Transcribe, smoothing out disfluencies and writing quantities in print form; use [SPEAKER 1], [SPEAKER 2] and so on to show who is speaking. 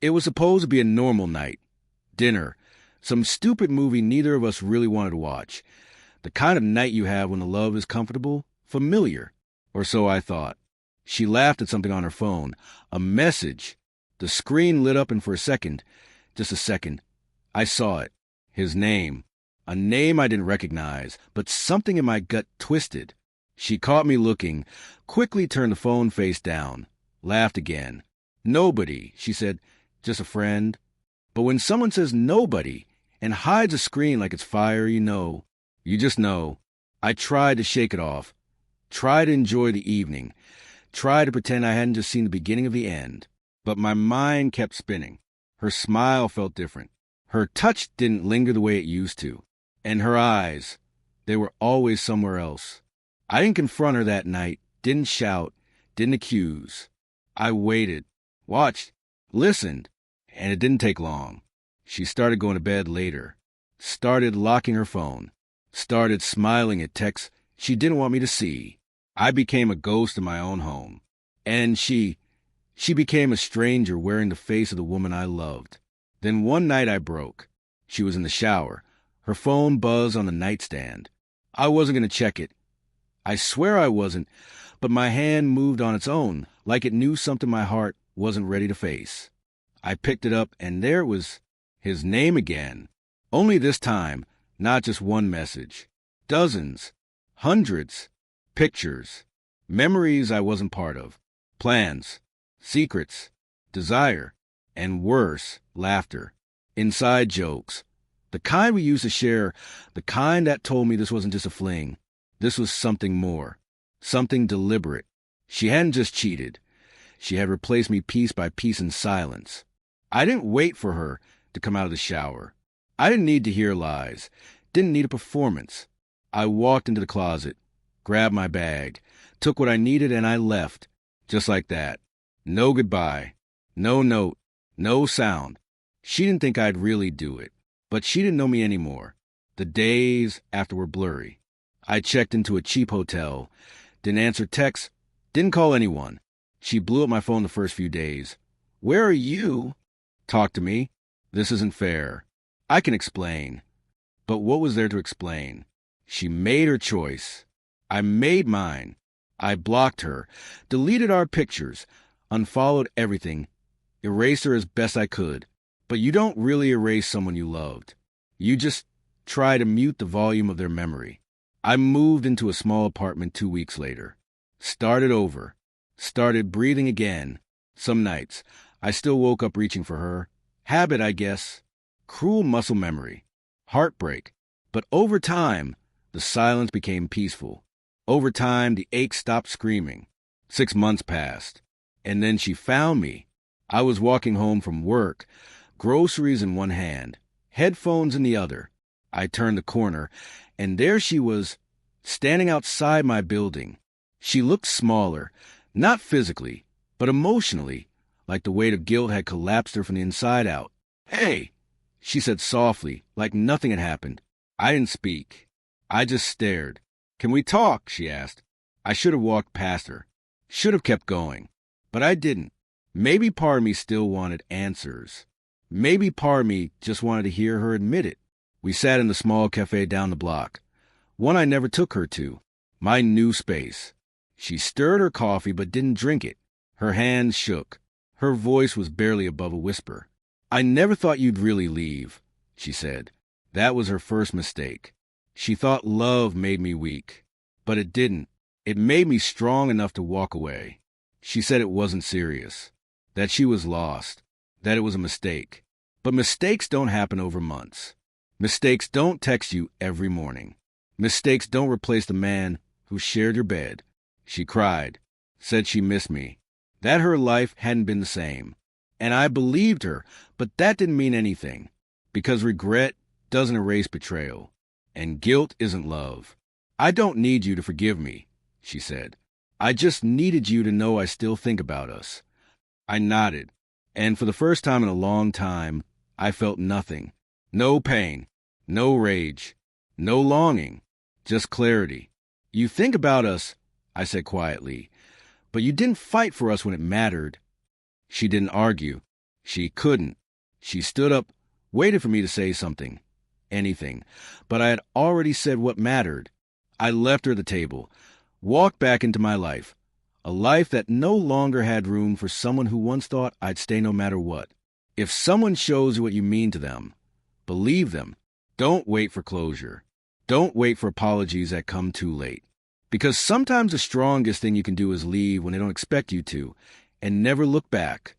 [SPEAKER 1] It was supposed to be a normal night. Dinner. Some stupid movie neither of us really wanted to watch. The kind of night you have when the love is comfortable, familiar. Or so I thought. She laughed at something on her phone. A message. The screen lit up and for a second, just a second, I saw it. His name. A name I didn't recognize, but something in my gut twisted. She caught me looking, quickly turned the phone face down, laughed again. Nobody, she said, just a friend. But when someone says nobody and hides a screen like it's fire, you just know. I tried to shake it off, tried to enjoy the evening, tried to pretend I hadn't just seen the beginning of the end. But my mind kept spinning. Her smile felt different. Her touch didn't linger the way it used to. And her eyes, they were always somewhere else. I didn't confront her that night, didn't shout, didn't accuse. I waited, watched, listened, and it didn't take long. She started going to bed later, started locking her phone, started smiling at texts she didn't want me to see. I became a ghost in my own home. And she became a stranger wearing the face of the woman I loved. Then one night I broke. She was in the shower. Her phone buzzed on the nightstand. I wasn't going to check it. I swear I wasn't, but my hand moved on its own, like it knew something my heart wasn't ready to face. I picked it up, and there it was, his name again. Only this time, not just one message. Dozens, hundreds, pictures, memories I wasn't part of, plans, secrets, desire, and worse, laughter, inside jokes. The kind we used to share, the kind that told me this wasn't just a fling. This was something more, something deliberate. She hadn't just cheated. She had replaced me piece by piece in silence. I didn't wait for her to come out of the shower. I didn't need to hear lies, didn't need a performance. I walked into the closet, grabbed my bag, took what I needed, and I left, just like that. No goodbye, no note, no sound. She didn't think I'd really do it, but she didn't know me anymore. The days after were blurry. I checked into a cheap hotel, didn't answer texts, didn't call anyone. She blew up my phone the first few days. Where are you? Talk to me. This isn't fair. I can explain. But what was there to explain? She made her choice. I made mine. I blocked her, deleted our pictures, unfollowed everything, erased her as best I could. But you don't really erase someone you loved. You just try to mute the volume of their memory. I moved into a small apartment 2 weeks later. Started over. Started breathing again. Some nights, I still woke up reaching for her. Habit, I guess. Cruel muscle memory. Heartbreak. But over time, the silence became peaceful. Over time, the ache stopped screaming. 6 months passed. And then she found me. I was walking home from work, groceries in one hand, headphones in the other. I turned the corner, and there she was, standing outside my building. She looked smaller, not physically, but emotionally, like the weight of guilt had collapsed her from the inside out. "Hey," she said softly, like nothing had happened. I didn't speak. I just stared. "Can we talk?" she asked. I should have walked past her. Should have kept going. But I didn't. Maybe part of me still wanted answers. Maybe part of me just wanted to hear her admit it. We sat in the small cafe down the block. One I never took her to. My new space. She stirred her coffee but didn't drink it. Her hands shook. Her voice was barely above a whisper. "I never thought you'd really leave," she said. That was her first mistake. She thought love made me weak. But it didn't. It made me strong enough to walk away. She said it wasn't serious. That she was lost. That it was a mistake. But mistakes don't happen over months. Mistakes don't text you every morning. Mistakes don't replace the man who shared your bed. She cried. Said she missed me. That her life hadn't been the same. And I believed her, but that didn't mean anything. Because regret doesn't erase betrayal. And guilt isn't love. "I don't need you to forgive me," she said. "I just needed you to know I still think about us." I nodded. And for the first time in a long time, I felt nothing. No pain. No rage. No longing. Just clarity. "You think about us," I said quietly, "but you didn't fight for us when it mattered." She didn't argue. She couldn't. She stood up, waited for me to say something. Anything. But I had already said what mattered. I left her the table, walked back into my life. A life that no longer had room for someone who once thought I'd stay no matter what. If someone shows you what you mean to them, believe them. Don't wait for closure. Don't wait for apologies that come too late. Because sometimes the strongest thing you can do is leave when they don't expect you to, and never look back.